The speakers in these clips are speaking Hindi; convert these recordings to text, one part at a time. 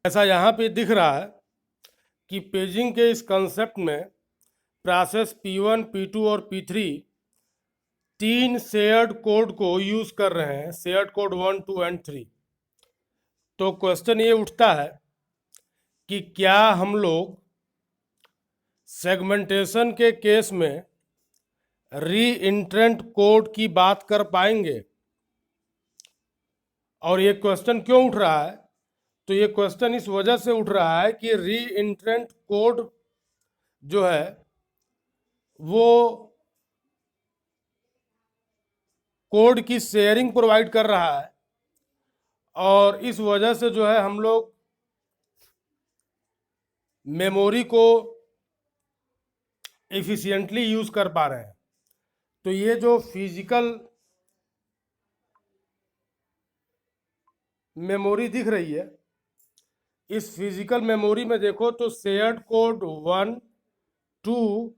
ऐसा यहाँ पे दिख रहा है कि पेजिंग के इस कंसेप्ट में प्रोसेस P1, P2 और P3 तीन शेयर्ड कोड को यूज कर रहे हैं, शेयर्ड कोड 1, 2 एंड 3। तो क्वेश्चन ये उठता है कि क्या हम लोग सेगमेंटेशन के केस में रीइंट्रेंट कोड की बात कर पाएंगे। और ये क्वेश्चन क्यों उठ रहा है? तो ये क्वेश्चन इस वजह से उठ रहा है कि रीइंट्रेंट कोड जो है वो कोड की शेयरिंग प्रोवाइड कर रहा है, और इस वजह से जो है हम लोग मेमोरी को एफिशिएंटली यूज कर पा रहे हैं। तो ये जो फिजिकल मेमोरी दिख रही है, इस फिजिकल मेमोरी में देखो तो शेयर्ड कोड 1, 2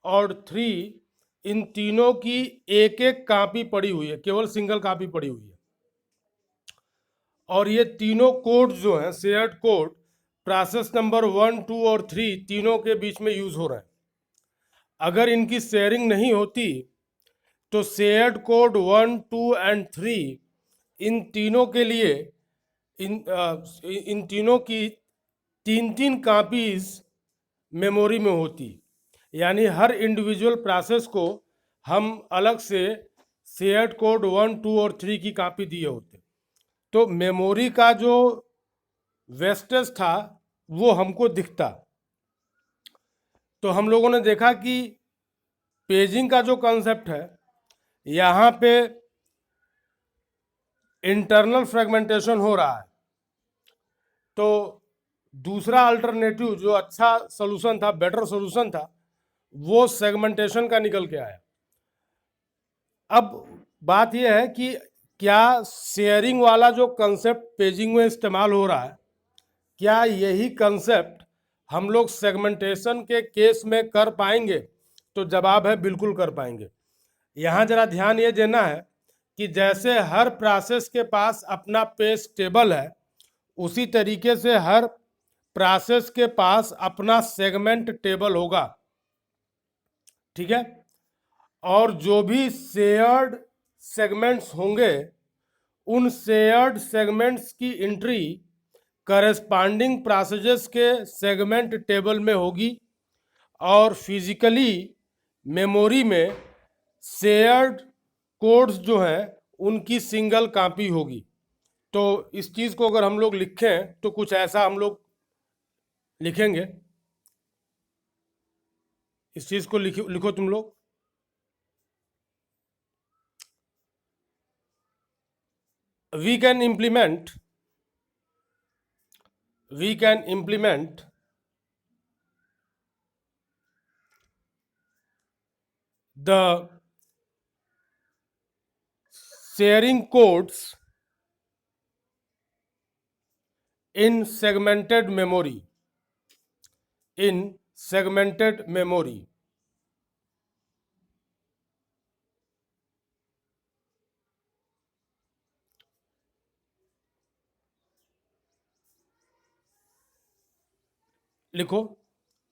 और 3 इन तीनों की एक एक कॉपी पड़ी हुई है, केवल सिंगल कॉपी पड़ी हुई है। और ये तीनों कोड जो हैं शेयर्ड कोड प्रोसेस नंबर 1, 2 और 3 तीनों के बीच में यूज हो रहे हैं। अगर इनकी शेयरिंग नहीं होती तो शेयर्ड कोड 1, 2 एंड 3 इन तीनों के लिए इन तीनों की तीन तीन कॉपीज मेमोरी में होती, यानी हर इंडिविजुअल प्रोसेस को हम अलग से शेयर्ड कोड 1, 2 और 3 की कॉपी दिए होते। तो मेमोरी का जो वेस्टेज था वो हमको दिखता। तो हम लोगों ने देखा कि पेजिंग का जो कंसेप्ट है, यहाँ पे इंटरनल फ्रेगमेंटेशन हो रहा है। तो दूसरा अल्टरनेटिव जो अच्छा सोल्यूशन था, बेटर सोल्यूशन था, वो सेगमेंटेशन का निकल के आया। अब बात यह है कि क्या शेयरिंग वाला जो कंसेप्ट पेजिंग में इस्तेमाल हो रहा है, क्या यही कंसेप्ट हम लोग सेगमेंटेशन के केस में कर पाएंगे? तो जवाब है बिल्कुल कर पाएंगे। यहाँ जरा ध्यान ये देना है कि जैसे हर प्रोसेस के पास अपना पेज टेबल है, उसी तरीके से हर प्रोसेस के पास अपना सेगमेंट टेबल होगा। ठीक है? और जो भी शेयर्ड सेगमेंट्स होंगे, उन शेयर्ड सेगमेंट्स की एंट्री करस्पॉन्डिंग प्रोसेसेस के सेगमेंट टेबल में होगी, और फिजिकली मेमोरी में शेयर्ड कोड्स जो हैं उनकी सिंगल कॉपी होगी। तो इस चीज़ को अगर हम लोग लिखें तो कुछ ऐसा हम लोग लिखेंगे। इस चीज़ को लिखो तुम लोग। we can implement the sharing codes in segmented memory. लिखो,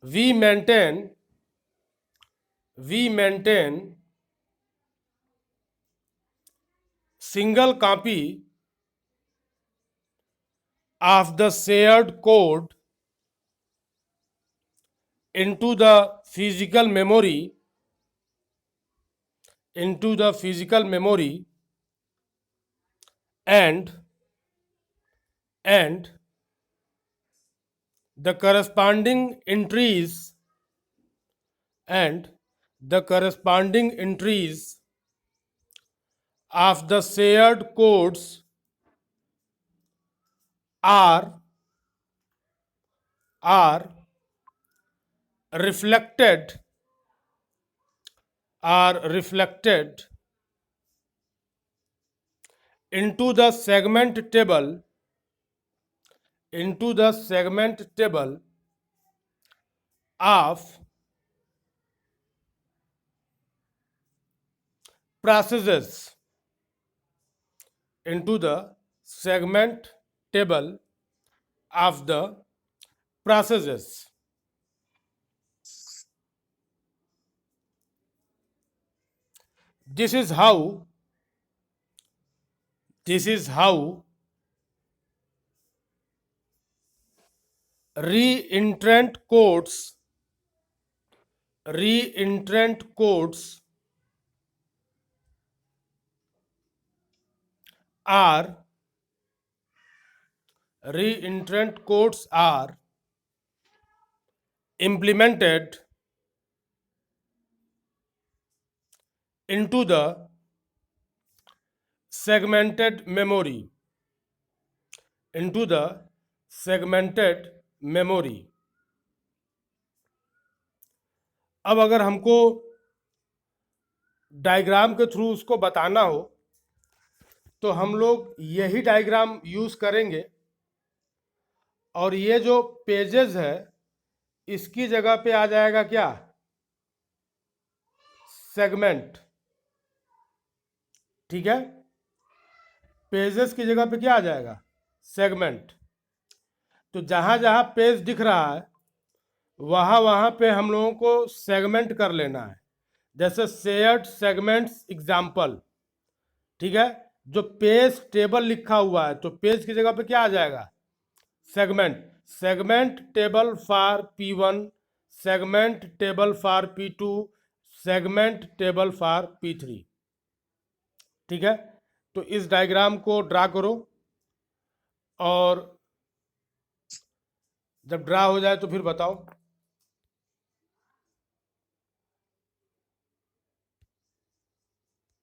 we maintain single copy of the shared code into the physical memory and the corresponding entries of the shared codes are reflected into the segment table of processes, into the segment table of the processes. This is how reentrant codes are implemented into the segmented memory. अब अगर हमको डायग्राम के थ्रू उसको बताना हो तो हम लोग यही डायग्राम यूज करेंगे, और ये जो पेजेस है इसकी जगह पे आ जाएगा क्या, सेगमेंट। ठीक है, पेजेस की जगह पे क्या आ जाएगा, सेगमेंट। तो जहां जहां पेज दिख रहा है वहां पे हम लोगों को सेगमेंट कर लेना है, जैसे शेयर्ड सेगमेंट्स एग्जाम्पल। ठीक है, जो पेज टेबल लिखा हुआ है तो पेज की जगह पे क्या आ जाएगा, segment table for P1, segment table for P2, segment table for P3। ठीक है, तो इस डायग्राम को ड्रा करो, और जब ड्रा हो जाए तो फिर बताओ।